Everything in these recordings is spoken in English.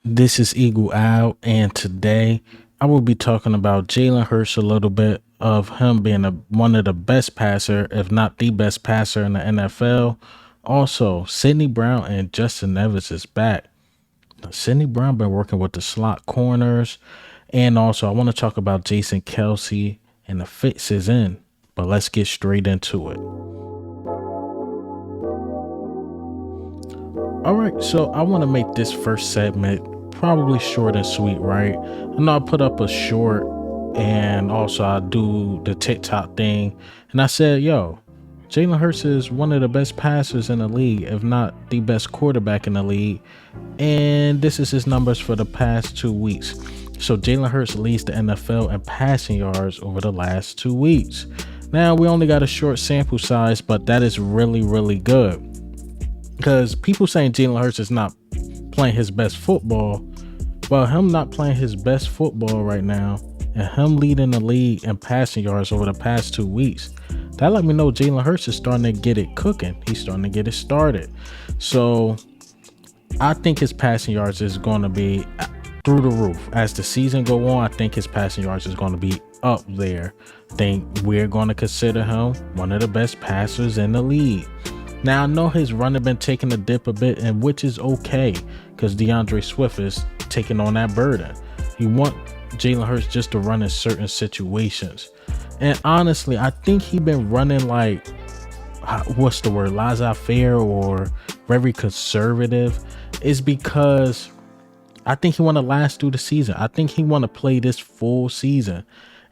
This is Eagle Owl, and today I will be talking about Jalen Hurts a little bit of him being one of the best passer, if not the best passer in the NFL. Also, Sidney Brown and Justin Evans is back. Sidney Brown been working with the slot corners, and also I want to talk about Jason Kelce and the fix is in. But let's get straight into it. All right, so I want to make this first segment probably short and sweet, right? I know I put up a short and also I do the TikTok thing. And I said, yo, Jalen Hurts is one of the best passers in the league, if not the best quarterback in the league. And this is his numbers for the past 2 weeks. So Jalen Hurts leads the NFL in passing yards over the last 2 weeks. Now, we only got a short sample size, but that is really, really good because people saying Jalen Hurts is not playing his best football. Well, him not playing his best football right now and him leading the league in passing yards over the past 2 weeks, that let me know Jalen Hurts is starting to get it cooking. He's starting to get it started. So I think his passing yards is going to be through the roof. As the season go on, I think his passing yards is going to be up there. I think we're going to consider him one of the best passers in the league. Now, I know his running been taking a dip a bit, and which is okay because DeAndre Swift is taking on that burden. You want Jalen Hurts just to run in certain situations. And honestly, I think he been running like, what's the word, laissez-faire or very conservative. Is because I think he want to last through the season. I think he want to play this full season.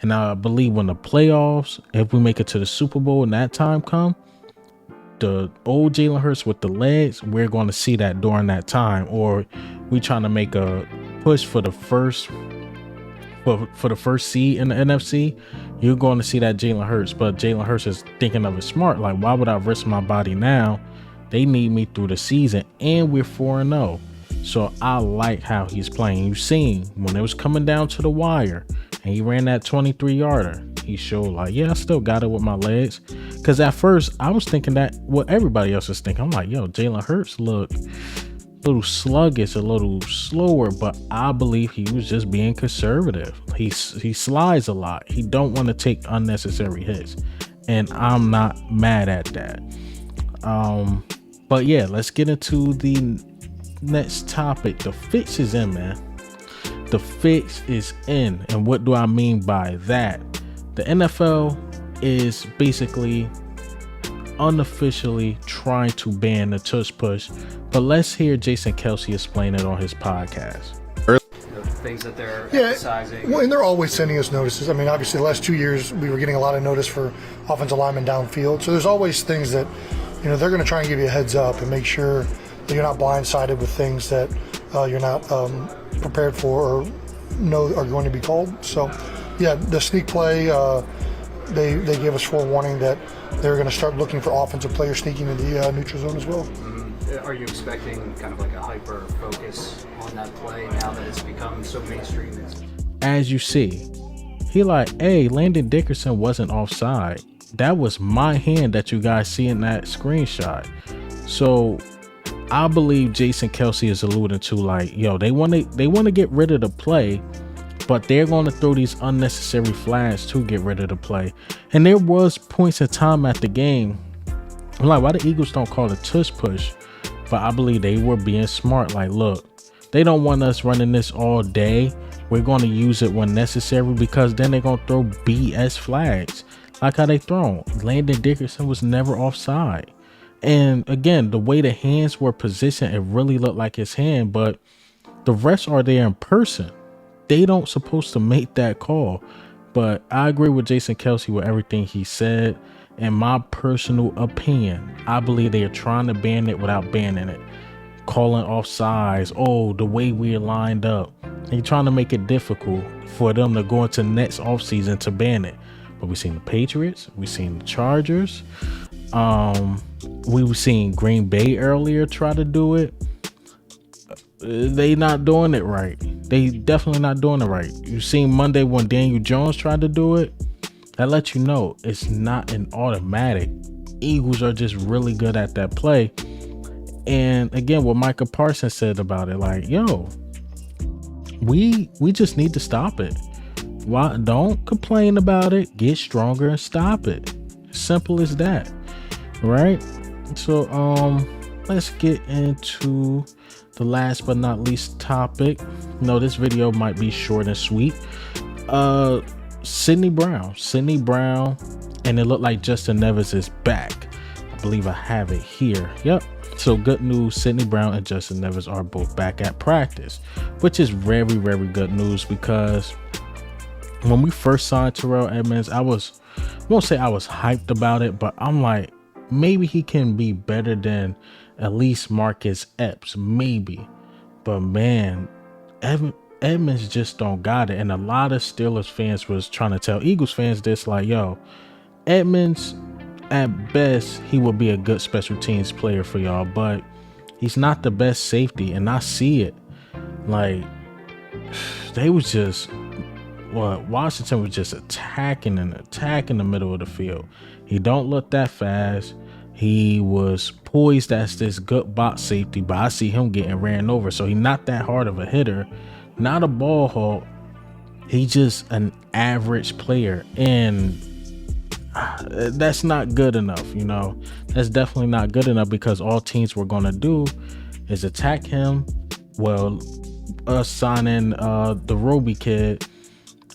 And I believe when the playoffs, if we make it to the Super Bowl and that time come, the old Jalen Hurts with the legs, we're going to see that during that time. Or we trying to make a push for the first for the first seed in the NFC, you're going to see that Jalen Hurts. But Jalen Hurts is thinking of it smart. Like, why would I risk my body now? They need me through the season, and we're 4-0. So I like how he's playing. You've seen when it was coming down to the wire and he ran that 23-yarder. He showed like, yeah, I still got it with my legs. Because at first I was thinking that what everybody else is thinking. I'm like, yo, Jalen Hurts look a little sluggish, a little slower, but I believe he was just being conservative. He slides a lot. He don't want to take unnecessary hits, and I'm not mad at that. But yeah, let's get into the next topic. The fix is in, man. The fix is in. And what do I mean by that? The NFL is basically unofficially trying to ban the tush push, but let's hear Jason Kelce explain it on his podcast. The things that they're emphasizing. Well, and they're always sending us notices. I mean, obviously, the last 2 years we were getting a lot of notice for offensive linemen downfield. So there's always things that, they're going to try and give you a heads up and make sure that you're not blindsided with things that you're not prepared for or know are going to be called. So, yeah, the sneak play, they gave us forewarning that they're going to start looking for offensive players sneaking into the neutral zone as well. Are you expecting kind of like a hyper focus on that play now that it's become so mainstream? As you see, he like, hey, Landon Dickerson wasn't offside. That was my hand that you guys see in that screenshot. So I believe Jason Kelce is alluding to like, yo, they want to get rid of the play, but they're going to throw these unnecessary flags to get rid of the play. And there was points in time at the game, I'm like, why the Eagles don't call it tush push? But I believe they were being smart. Like, look, they don't want us running this all day. We're going to use it when necessary because then they're going to throw BS flags. Like how they thrown. Landon Dickerson was never offside. And again, the way the hands were positioned, it really looked like his hand, but the refs are there in person. They don't supposed to make that call. But I agree with Jason Kelce with everything he said. In my personal opinion, I believe they are trying to ban it without banning it. Calling offsides. Oh, the way we're lined up. They're trying to make it difficult for them to go into next offseason to ban it. But we've seen the Patriots. We've seen the Chargers. We were seeing Green Bay earlier try to do it. They not doing it right. They definitely not doing it right. You seen Monday when Daniel Jones tried to do it. That lets you know it's not an automatic. Eagles are just really good at that play. And again, what Micah Parsons said about it, like, yo, we just need to stop it. Why don't complain about it? Get stronger and stop it. Simple as that, right? So let's get into the last but not least topic. No, this video might be short and sweet. Sydney Brown, and it looked like Justin Neves is back. I believe I have it here. Yep. So good news, Sydney Brown and Justin Neves are both back at practice, which is very, very good news, because when we first signed Terrell Edmonds, I won't say I was hyped about it, but I'm like, maybe he can be better than at least Marcus Epps, maybe. But man, Edmonds just don't got it. And a lot of Steelers fans was trying to tell Eagles fans this, like, yo, Edmonds, at best, he will be a good special teams player for y'all, but he's not the best safety. And I see it. Like, they was just, Washington was just attacking the middle of the field. He don't look that fast. He was poised as this good box safety, but I see him getting ran over. So he's not that hard of a hitter, not a ball hawk. He's just an average player, and that's not good enough. That's definitely not good enough, because all teams were going to do is attack him. Well, us signing the Roby kid,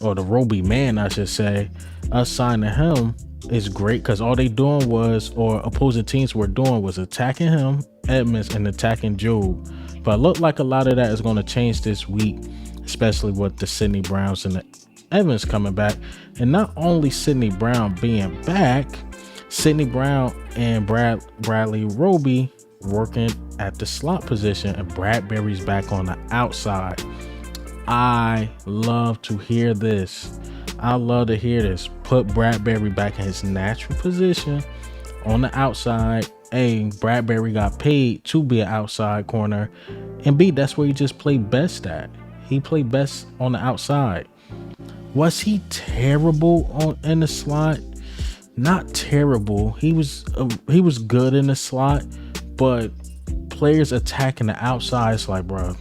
or the Roby man, I should say, us signing him is great, because all they doing was, or opposing teams were doing, was attacking him, Edmonds, and attacking Job. But it looked like a lot of that is going to change this week, especially with the Sydney Browns and the Evans coming back. And not only Sydney Brown being back, Sydney Brown and Bradley Roby working at the slot position, and Bradbury's back on the outside. I love to hear this. Put Bradbury back in his natural position on the outside. A, Bradbury got paid to be an outside corner, and B, that's where he just played best at. He played best on the outside. Was he terrible in the slot? Not terrible. He was good in the slot, but players attacking the outside, it's like, bro,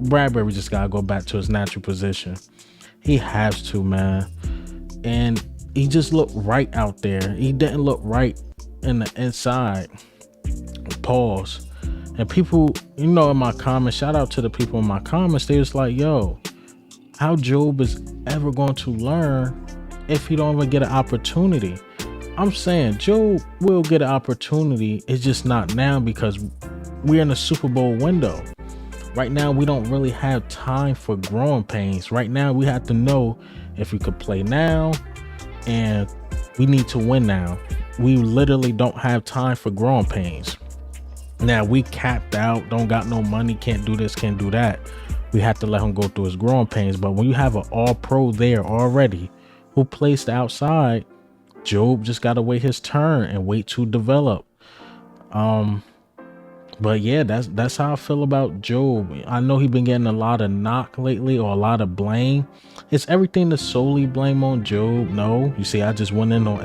Bradbury just gotta go back to his natural position. He has to, man. And he just looked right out there. He didn't look right in the inside. Pause. And people, in my comments, shout out to the people in my comments, they was like, yo, how Job is ever going to learn if he don't even get an opportunity? I'm saying Job will get an opportunity. It's just not now, because we're in a Super Bowl window. Right now, we don't really have time for growing pains. Right now, we have to know if we could play now, and we need to win now. We literally don't have time for growing pains. Now, we capped out, don't got no money, can't do this, can't do that. We have to let him go through his growing pains. But when you have an all-pro there already who plays the outside, Job just got to wait his turn and wait to develop. But yeah, that's how I feel about Job. I know he's been getting a lot of knock lately, or a lot of blame. Is everything to solely blame on Job? No. You see, I just went in on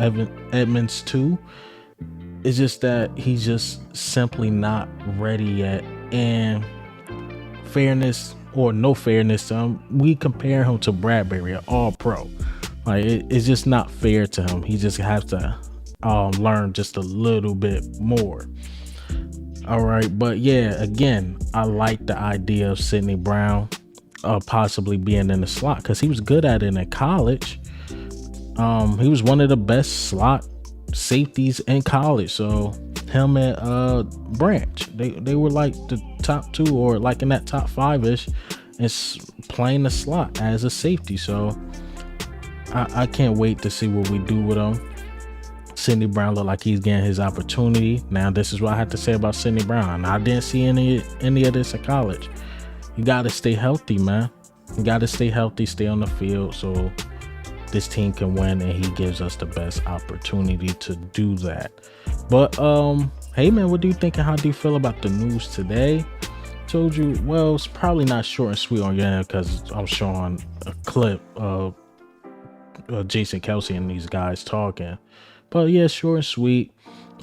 Edmonds too. It's just that he's just simply not ready yet. And fairness or no fairness to him, we compare him to Bradbury, an all-pro. Like, it's just not fair to him. He just has to learn just a little bit more. All right, but yeah, again, I like the idea of Sydney Brown possibly being in the slot, because he was good at it in college. He was one of the best slot safeties in college. So him and Branch, they were like the top two, or like in that top 5-ish, and playing the slot as a safety. So I can't wait to see what we do with him. Sydney Brown look like he's getting his opportunity. Now, this is what I have to say about Sydney Brown. I didn't see any of this in college. You got to stay healthy, man. You got to stay healthy, stay on the field, so this team can win, and he gives us the best opportunity to do that. But hey man, what do you think, and how do you feel about the news today? Told you, well, it's probably not short and sweet on your end, because I'm showing a clip of Jason Kelce and these guys talking. But yeah, short and sweet.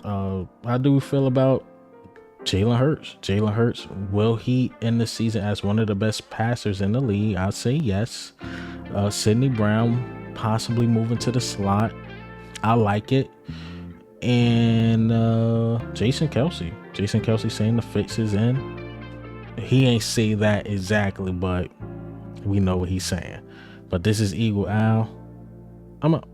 How do we feel about Jalen Hurts. Jalen Hurts, will he end the season as one of the best passers in the league? I'd say yes. Sidney Brown possibly moving to the slot. I like it. And Jason Kelce saying the fix is in. He ain't say that exactly, but we know what he's saying. But this is Eagle Al. I'm up.